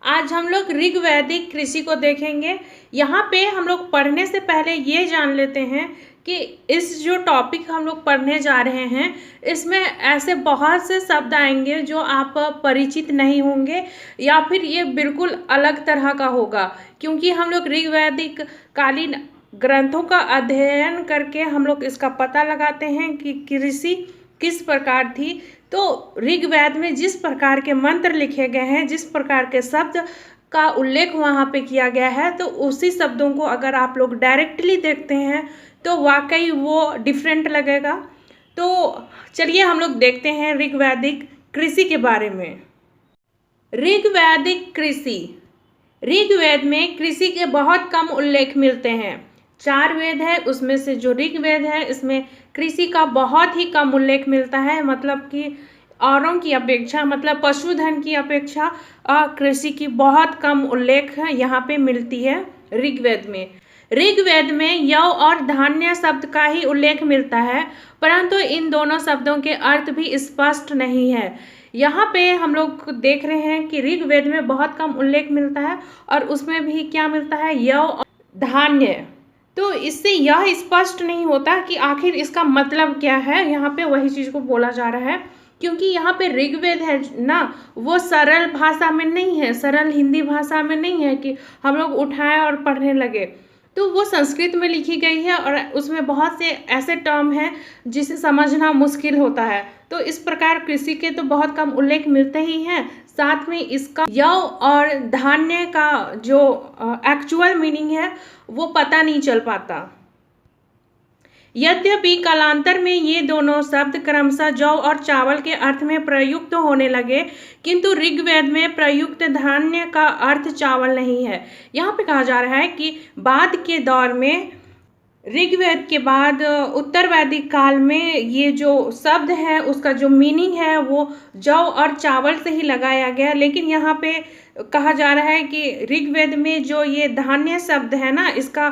आज हम लोग ऋग वैदिक कृषि को देखेंगे। यहाँ पे हम लोग पढ़ने से पहले ये जान लेते हैं कि इस जो टॉपिक हम लोग पढ़ने जा रहे हैं इसमें ऐसे बहुत से शब्द आएंगे जो आप परिचित नहीं होंगे या फिर ये बिल्कुल अलग तरह का होगा, क्योंकि हम लोग ऋग वैदिक कालीन ग्रंथों का अध्ययन करके हम लोग इसका पता लगाते हैं कि कृषि किस प्रकार थी। तो ऋग्वेद में जिस प्रकार के मंत्र लिखे गए हैं, जिस प्रकार के शब्द का उल्लेख वहाँ पे किया गया है, तो उसी शब्दों को अगर आप लोग डायरेक्टली देखते हैं तो वाकई वो डिफरेंट लगेगा। तो चलिए हम लोग देखते हैं ऋग्वैदिक कृषि के बारे में। ऋग्वैदिक कृषि, ऋग्वेद में कृषि के बहुत कम उल्लेख मिलते हैं। 4 वेद है, उसमें से जो ऋग्वेद है इसमें कृषि का बहुत ही कम उल्लेख मिलता है। मतलब कि औरों की अपेक्षा, मतलब पशुधन की अपेक्षा कृषि की बहुत कम उल्लेख यहाँ पे मिलती है ऋग्वेद में। ऋग्वेद में यव और धान्य शब्द का ही उल्लेख मिलता है, परंतु इन दोनों शब्दों के अर्थ भी स्पष्ट नहीं है। यहाँ पे हम लोग देख रहे हैं कि ऋग्वेद में बहुत कम उल्लेख मिलता है और उसमें भी क्या मिलता है, यव और धान्य। तो इससे यह स्पष्ट नहीं होता कि आखिर इसका मतलब क्या है। यहाँ पे वही चीज़ को बोला जा रहा है, क्योंकि यहाँ पे ऋग्वेद है ना, वो सरल भाषा में नहीं है, सरल हिंदी भाषा में नहीं है कि हम लोग उठाएं और पढ़ने लगे। तो वो संस्कृत में लिखी गई है और उसमें बहुत से ऐसे टर्म हैं जिसे समझना मुश्किल होता है। तो इस प्रकार कृषि के तो बहुत कम उल्लेख मिलते ही हैं, साथ में इसका यव और धान्य का जो एक्चुअल मीनिंग है वो पता नहीं चल पाता। यद्यपि कालांतर में ये दोनों शब्द क्रमशः जौ और चावल के अर्थ में प्रयुक्त होने लगे, किंतु ऋग्वेद में प्रयुक्त धान्य का अर्थ चावल नहीं है। यहाँ पे कहा जा रहा है कि बाद के दौर में, ऋग्वेद के बाद उत्तर वैदिक काल में ये जो शब्द है उसका जो मीनिंग है वो जौ और चावल से ही लगाया गया। लेकिन यहाँ पे कहा जा रहा है कि ऋग्वेद में जो ये धान्य शब्द है ना, इसका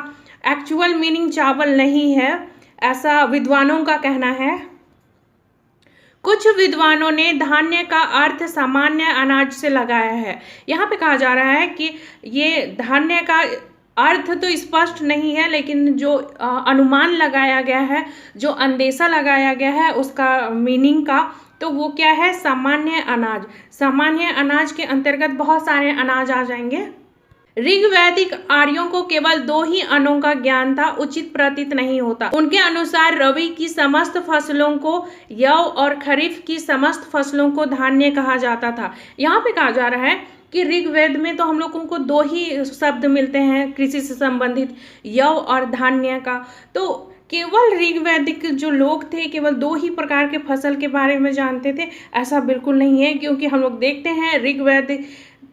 एक्चुअल मीनिंग चावल नहीं है, ऐसा विद्वानों का कहना है। कुछ विद्वानों ने धान्य का अर्थ सामान्य अनाज से लगाया है। यहाँ पे कहा जा रहा है कि ये धान्य का अर्थ तो स्पष्ट नहीं है, लेकिन जो अनुमान लगाया गया है, जो अंदेशा लगाया गया है उसका मीनिंग का, तो वो क्या है, सामान्य अनाज। सामान्य अनाज के अंतर्गत बहुत सारे अनाज आ जाएंगे। ऋग्वैदिक आर्यों को केवल 2 ही अन्नों का ज्ञान था, उचित प्रतीत नहीं होता। उनके अनुसार रवि की समस्त फसलों को यव और खरीफ की समस्त फसलों को धान्य कहा जाता था। यहाँ पे कहा जा रहा है कि ऋग्वेद में तो हम लोगों को 2 ही शब्द मिलते हैं कृषि से संबंधित, यव और धान्य का। तो केवल ऋग्वैदिक जो लोग थे केवल 2 ही प्रकार के फसल के बारे में जानते थे, ऐसा बिल्कुल नहीं है। क्योंकि हम लोग देखते हैं ऋग्वेद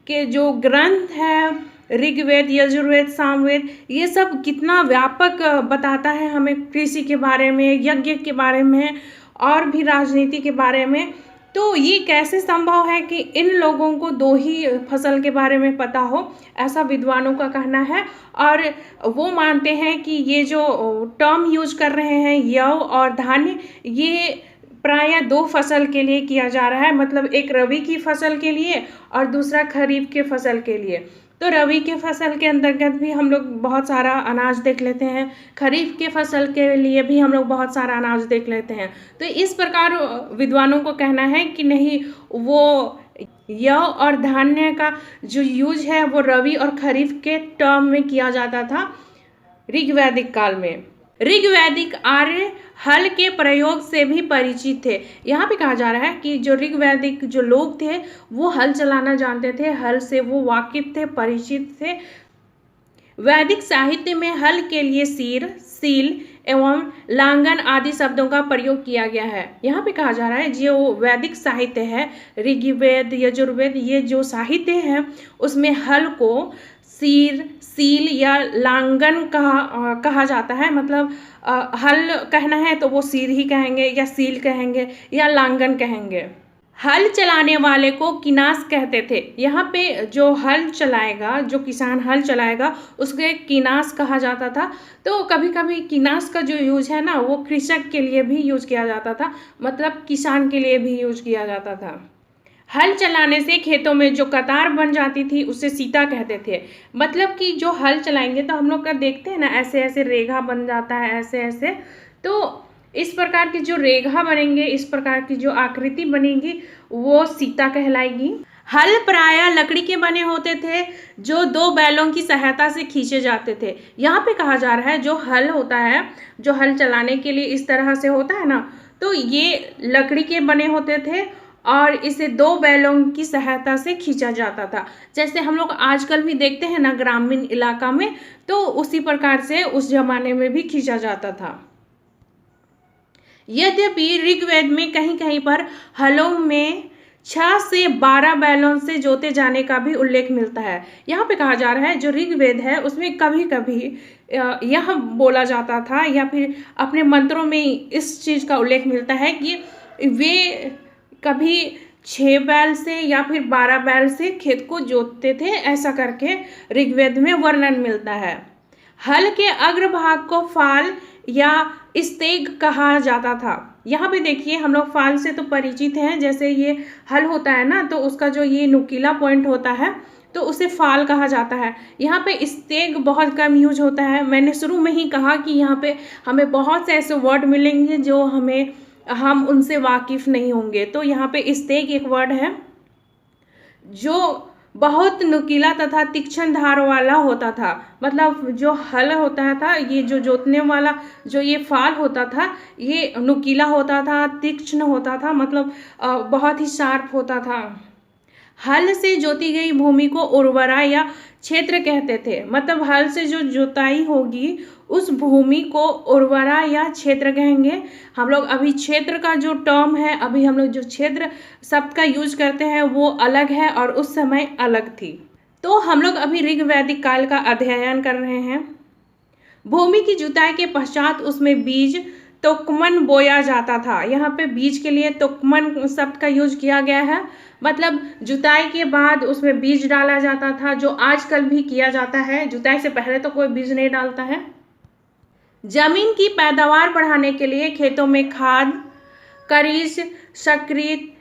के जो ग्रंथ है, ऋग्वेद, यजुर्वेद, सामवेद, ये सब कितना व्यापक बताता है हमें कृषि के बारे में, यज्ञ के बारे में और भी राजनीति के बारे में। तो ये कैसे संभव है कि इन लोगों को 2 ही फसल के बारे में पता हो, ऐसा विद्वानों का कहना है। और वो मानते हैं कि ये जो टर्म यूज कर रहे हैं यव और धान्य, ये प्रायः 2 फसल के लिए किया जा रहा है। मतलब एक रबी की फसल के लिए और दूसरा खरीफ के फसल के लिए। तो रबी के फसल के अंतर्गत भी हम लोग बहुत सारा अनाज देख लेते हैं, खरीफ के फसल के लिए भी हम लोग बहुत सारा अनाज देख लेते हैं। तो इस प्रकार विद्वानों को कहना है कि नहीं, वो यव और धान्य का जो यूज है वो रबी और खरीफ के टर्म में किया जाता था ऋग्वैदिक काल में। ऋग्वैदिक आर्य हल के प्रयोग से भी परिचित थे। यहाँ पे कहा जा रहा है कि जो ऋग्वैदिक जो लोग थे वो हल चलाना जानते थे, हल से वो वाकिफ थे, परिचित थे। वैदिक साहित्य में हल के लिए सीर, सील एवं लांगन आदि शब्दों का प्रयोग किया गया है। यहाँ पे कहा जा रहा है जो वैदिक साहित्य है, ऋग्वेद, यजुर्वेद, ये जो साहित्य है उसमें हल को सीर, सील या लांगन कहा जाता है। मतलब हल कहना है तो वो सीर ही कहेंगे या सील कहेंगे या लांगन कहेंगे। हल चलाने वाले को किनास कहते थे। यहाँ पे जो हल चलाएगा, जो किसान हल चलाएगा, उसके किनास कहा जाता था। तो कभी कभी किनास का जो यूज है ना, वो कृषक के लिए भी यूज किया जाता था, मतलब किसान के लिए भी यूज किया जाता था। हल चलाने से खेतों में जो कतार बन जाती थी उसे सीता कहते थे। मतलब कि जो हल चलाएंगे तो हम लोग का देखते हैं ना, ऐसे ऐसे रेखा बन जाता है, ऐसे ऐसे। तो इस प्रकार की जो रेखा बनेंगे, इस प्रकार की जो आकृति बनेगी वो सीता कहलाएगी। हल प्रायः लकड़ी के बने होते थे जो दो बैलों की सहायता से खींचे जाते थे। यहाँ पे कहा जा रहा है जो हल होता है, जो हल चलाने के लिए इस तरह से होता है ना, तो ये लकड़ी के बने होते थे और इसे दो बैलों की सहायता से खींचा जाता था। जैसे हम लोग आजकल भी देखते हैं ना ग्रामीण इलाका में, तो उसी प्रकार से उस जमाने में भी खींचा जाता था। यद्यपि ऋग्वेद में कहीं कहीं पर हलों में 6 से 12 बैलों से जोते जाने का भी उल्लेख मिलता है। यहाँ पे कहा जा रहा है जो ऋग्वेद है उसमें कभी कभी यह बोला जाता था या फिर अपने मंत्रों में इस चीज़ का उल्लेख मिलता है कि वे कभी 6 बैल से या फिर 12 बैल से खेत को जोतते थे, ऐसा करके ऋग्वेद में वर्णन मिलता है। हल के अग्रभाग को फाल या स्तेग कहा जाता था। यहाँ पे देखिए हम लोग फाल से तो परिचित हैं, जैसे ये हल होता है ना तो उसका जो ये नुकीला पॉइंट होता है तो उसे फाल कहा जाता है। यहाँ पे स्तेग बहुत कम यूज होता है। मैंने शुरू में ही कहा कि यहाँ पे हमें बहुत से ऐसे वर्ड मिलेंगे जो हम उनसे वाकिफ नहीं होंगे। तो यहाँ पे स्तेग एक वर्ड है जो बहुत नुकीला तथा तीक्ष्ण धार वाला होता था। मतलब जो हल होता था, ये जो जोतने वाला जो ये फाल होता था, ये नुकीला होता था, तीक्ष्ण होता था, मतलब बहुत ही शार्प होता था। हल से जोती गई भूमि को उर्वरा या क्षेत्र कहते थे। मतलब हल से जो जोताई होगी उस भूमि को उर्वरा या क्षेत्र कहेंगे। हम लोग अभी क्षेत्र का जो टर्म है, अभी हम लोग जो क्षेत्र शब्द का यूज करते हैं वो अलग है और उस समय अलग थी। तो हम लोग अभी ऋग्वैदिक काल का अध्ययन कर रहे हैं। भूमि की जुताई के पश्चात उसमें बीज तुक्मन बोया जाता था। यहाँ पे बीज के लिए तुक्मन शब्द का यूज किया गया है। मतलब जुताई के बाद उसमें बीज डाला जाता था, जो आजकल भी किया जाता है। जुताई से पहले तो कोई बीज नहीं डालता है। जमीन की पैदावार बढ़ाने के लिए खेतों में खाद, करीज, शक्रित,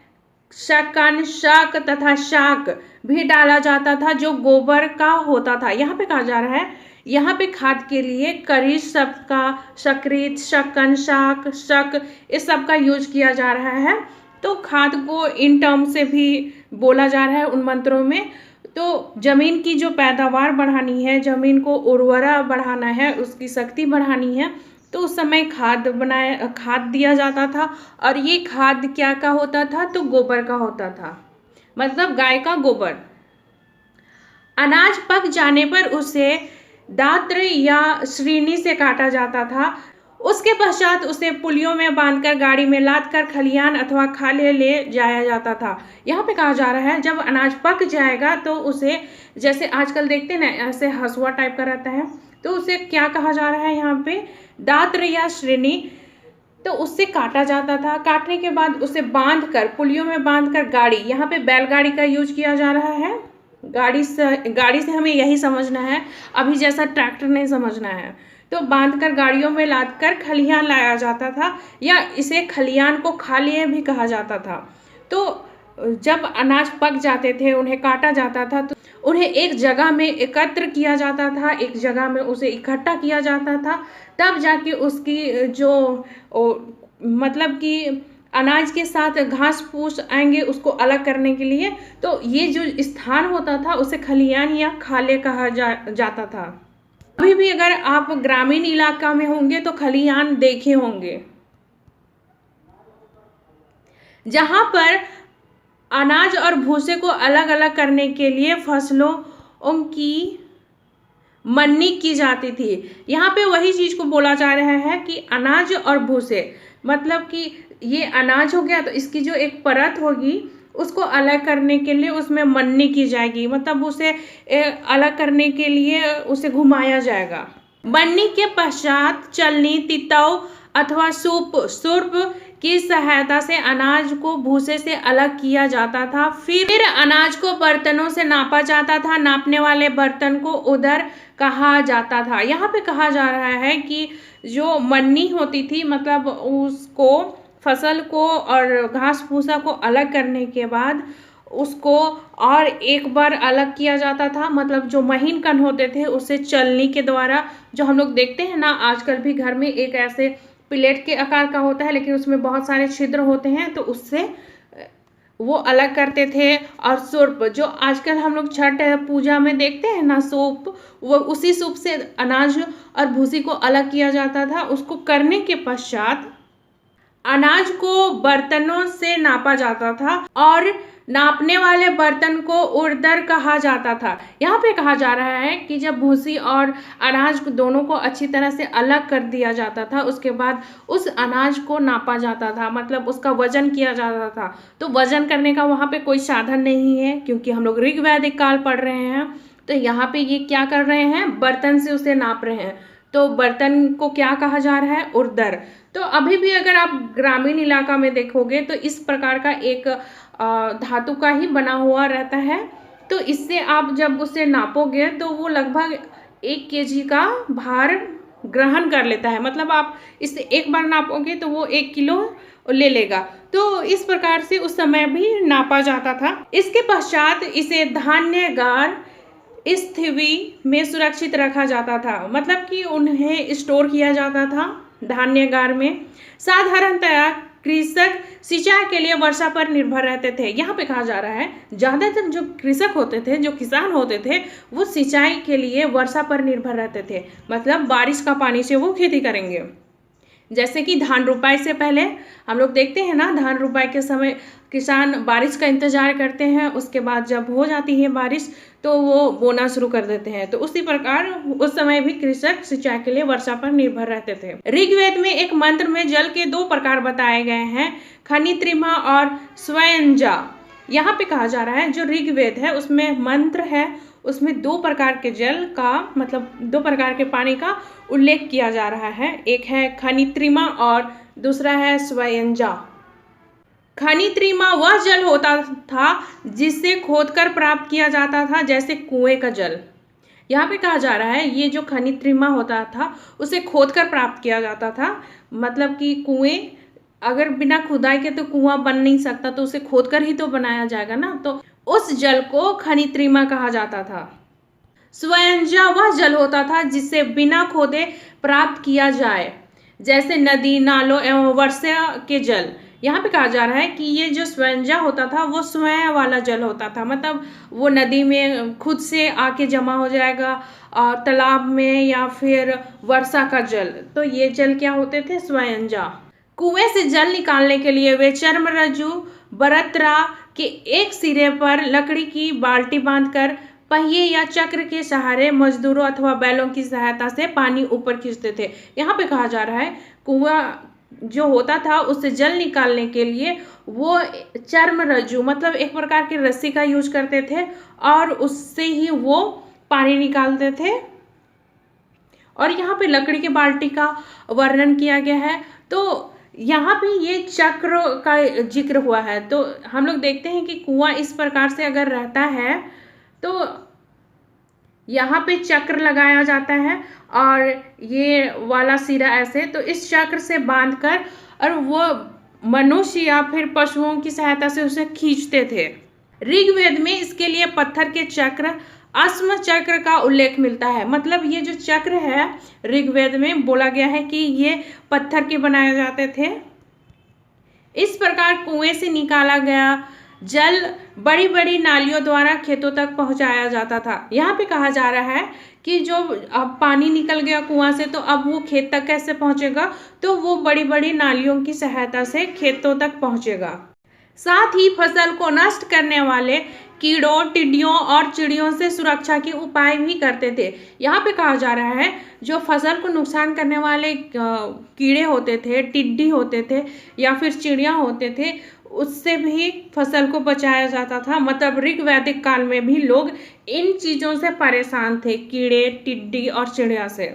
शकन, शक तथा शाक भी डाला जाता था जो गोबर का होता था। यहाँ पे कहा जा रहा है, यहाँ पे खाद के लिए करीज शब्द का, शक्रित, शकन, शाक, शक, इस सब का यूज किया जा रहा है। तो खाद को इन टर्म से भी बोला जा रहा है उन मंत्रों में। तो जमीन की जो पैदावार बढ़ानी है, जमीन को उर्वरा बढ़ाना है, उसकी शक्ति बढ़ानी है, तो उस समय खाद दिया जाता था। और ये खाद क्या का होता था, तो गोबर का होता था, मतलब गाय का गोबर। अनाज पक जाने पर उसे दात्र या श्रीनी से काटा जाता था। उसके पश्चात उसे पुलियों में बांधकर गाड़ी में लाद कर खलिहान अथवा खाले ले जाया जाता था। यहाँ पे कहा जा रहा है जब अनाज पक जाएगा तो उसे, जैसे आजकल देखते हैं ना ऐसे हसुआ टाइप का रहता है, तो उसे क्या कहा जा रहा है यहाँ पे, दात्र या श्रेणी। तो उससे काटा जाता था। काटने के बाद उसे बांधकर, पुलियों में बांधकर गाड़ी, यहाँ पे बैलगाड़ी का यूज किया जा रहा है। गाड़ी से हमें यही समझना है, अभी जैसा ट्रैक्टर नहीं समझना है। तो बांधकर गाड़ियों में लादकर खलिहान लाया जाता था, या इसे खलिहान को खालिए भी कहा जाता था। तो जब अनाज पक जाते थे, उन्हें काटा जाता था, तो उन्हें एक जगह में एकत्र किया जाता था, एक जगह में उसे इकट्ठा किया जाता था। तब जाके उसकी जो मतलब कि अनाज के साथ घास फूस आएंगे उसको अलग करने के लिए, तो ये जो स्थान होता था उसे खलिहान या खाले कहा जाता था। अभी भी अगर आप ग्रामीण इलाका में होंगे तो खलिहान देखे होंगे, जहां पर अनाज और भूसे को अलग अलग करने के लिए फसलों की मन्नी की जाती थी। यहाँ पे वही चीज को बोला जा रहा है कि अनाज और भूसे, मतलब कि ये अनाज हो गया तो इसकी जो एक परत होगी उसको अलग करने के लिए उसमें मन्नी की जाएगी, मतलब उसे अलग करने के लिए उसे घुमाया जाएगा। मन्नी के पश्चात चलनी, तितौ अथवा सुर्प की सहायता से अनाज को भूसे से अलग किया जाता था। फिर अनाज को बर्तनों से नापा जाता था। नापने वाले बर्तन को उदर कहा जाता था। यहाँ पे कहा जा रहा है कि जो मन्नी होती थी, मतलब उसको, फसल को और घास भूसा को अलग करने के बाद उसको और एक बार अलग किया जाता था, मतलब जो महीन कण होते थे उसे चलनी के द्वारा, जो हम लोग देखते हैं ना आजकल भी घर में, एक ऐसे प्लेट के आकार का होता है लेकिन उसमें बहुत सारे छिद्र होते हैं, तो उससे वो अलग करते थे। और सूप, जो आजकल हम लोग छठ पूजा में देखते हैं ना सूप, वो उसी सूप से अनाज और भूसी को अलग किया जाता था। उसको करने के पश्चात अनाज को बर्तनों से नापा जाता था और नापने वाले बर्तन को उर्दर कहा जाता था। यहाँ पे कहा जा रहा है कि जब भूसी और अनाज दोनों को अच्छी तरह से अलग कर दिया जाता था, उसके बाद उस अनाज को नापा जाता था, मतलब उसका वजन किया जाता था। तो वजन करने का वहाँ पे कोई साधन नहीं है, क्योंकि हम लोग ऋग्वैदिक काल पढ़ रहे हैं। तो यहाँ पे ये क्या कर रहे हैं, बर्तन से उसे नाप रहे हैं। तो बर्तन को क्या कहा जा रहा है, उर्दर। तो अभी भी अगर आप ग्रामीण इलाका में देखोगे तो इस प्रकार का एक धातु का ही बना हुआ रहता है। तो इससे आप जब उसे नापोगे तो वो लगभग 1 केजी का भार ग्रहण कर लेता है, मतलब आप इसे एक बार नापोगे तो वो 1 किलो ले लेगा। तो इस प्रकार से उस समय भी नापा जाता था। इसके पश्चात इसे धान्यगार स्थिवी में सुरक्षित रखा जाता था, मतलब कि उन्हें स्टोर किया जाता था धान्यगार में। साधारणतया कृषक सिंचाई के लिए वर्षा पर निर्भर रहते थे। यहाँ पे कहा जा रहा है ज़्यादातर जो कृषक होते थे, जो किसान होते थे, वो सिंचाई के लिए वर्षा पर निर्भर रहते थे, मतलब बारिश का पानी से वो खेती करेंगे। जैसे कि धान रोपाई से पहले हम लोग देखते हैं ना, धान रोपाई के समय किसान बारिश का इंतजार करते हैं, उसके बाद जब हो जाती है बारिश तो वो बोना शुरू कर देते हैं। तो उसी प्रकार उस समय भी कृषक सिंचाई के लिए वर्षा पर निर्भर रहते थे। ऋग्वेद में एक मंत्र में जल के 2 प्रकार बताए गए हैं, खनित्रिमा और स्वयंजा। यहाँ पे कहा जा रहा है जो ऋग्वेद है उसमें मंत्र है, उसमें 2 प्रकार के जल का, मतलब 2 प्रकार के पानी का उल्लेख किया जा रहा है। एक है खनित्रिमा और दूसरा है स्वयंजा। खनित्रिमा वह जल होता था जिससे खोदकर प्राप्त किया जाता था, जैसे कुएं का जल। यहाँ पे कहा जा रहा है ये जो खनित्रिमा होता था उसे खोदकर प्राप्त किया जाता था, मतलब कि कुएं, अगर बिना खुदाई के तो कुआं बन नहीं सकता, तो उसे खोदकर ही तो बनाया जाएगा ना, तो उस जल को खनित्रिमा कहा जाता था। स्वयंजा वह जल होता था जिससे बिना खोदे प्राप्त किया जाए, जैसे नदी, नालों एवं वर्षा के जल। यहाँ पे कहा जा रहा है कि ये जो स्वयंजा होता था वो स्वयं वाला जल होता था, मतलब वो नदी में खुद से आके जमा हो जाएगा, और तालाब में या फिर वर्षा का जल, तो ये जल क्या होते थे, स्वयंजा। कुएं से जल निकालने के लिए वे चर्म रज्जु बरतरा के एक सिरे पर लकड़ी की बाल्टी बांधकर पहिए या चक्र के सहारे मजदूरों अथवा बैलों की सहायता से पानी ऊपर खींचते थे। यहाँ पे कहा जा रहा है कुआं जो होता था उससे जल निकालने के लिए वो चर्म रज्जु, मतलब एक प्रकार की रस्सी का यूज करते थे और उससे ही वो पानी निकालते थे। और यहाँ पे लकड़ी के बाल्टी का वर्णन किया गया है। तो यहाँ पे ये चक्र का जिक्र हुआ है। तो हम लोग देखते हैं कि कुआं इस प्रकार से अगर रहता है तो यहाँ पे चक्र लगाया जाता है और ये वाला सिरा ऐसे, तो इस चक्र से बांधकर और वो मनुष्य या फिर पशुओं की सहायता से उसे खींचते थे। ऋग्वेद में इसके लिए पत्थर के चक्र, अस्म चक्र का उल्लेख मिलता है, मतलब ये जो चक्र है ऋग्वेद में बोला गया है कि ये पत्थर के बनाए जाते थे। इस प्रकार कुएं से निकाला गया जल बड़ी बड़ी नालियों द्वारा खेतों तक पहुंचाया जाता था। यहाँ पे कहा जा रहा है कि जो अब पानी निकल गया कुआं से तो अब वो खेत तक कैसे पहुंचेगा, तो वो बड़ी बड़ी नालियों की सहायता से खेतों तक पहुंचेगा। साथ ही फसल को नष्ट करने वाले कीड़ों, टिड्डियों और चिड़ियों से सुरक्षा के उपाय भी करते थे। यहाँ पे कहा जा रहा है जो फसल को नुकसान करने वाले कीड़े होते थे, टिड्डी होते थे या फिर चिड़िया होते थे, उससे भी फसल को बचाया जाता था। मतलब ऋग्वैदिक काल में भी लोग इन चीज़ों से परेशान थे, कीड़े, टिड्डी और चिड़िया से।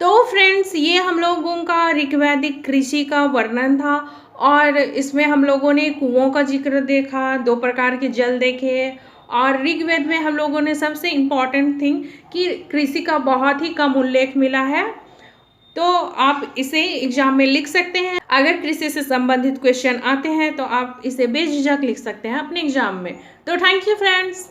तो फ्रेंड्स, ये हम लोगों का ऋग्वैदिक कृषि का वर्णन था और इसमें हम लोगों ने कुओं का जिक्र देखा, 2 प्रकार के जल देखे, और ऋग्वेद में हम लोगों ने सबसे इम्पॉर्टेंट थिंग कि कृषि का बहुत ही कम उल्लेख मिला है। तो आप इसे एग्जाम में लिख सकते हैं। अगर कृषि से संबंधित क्वेश्चन आते हैं तो आप इसे बेझिझक लिख सकते हैं अपने एग्जाम में। तो थैंक यू फ्रेंड्स।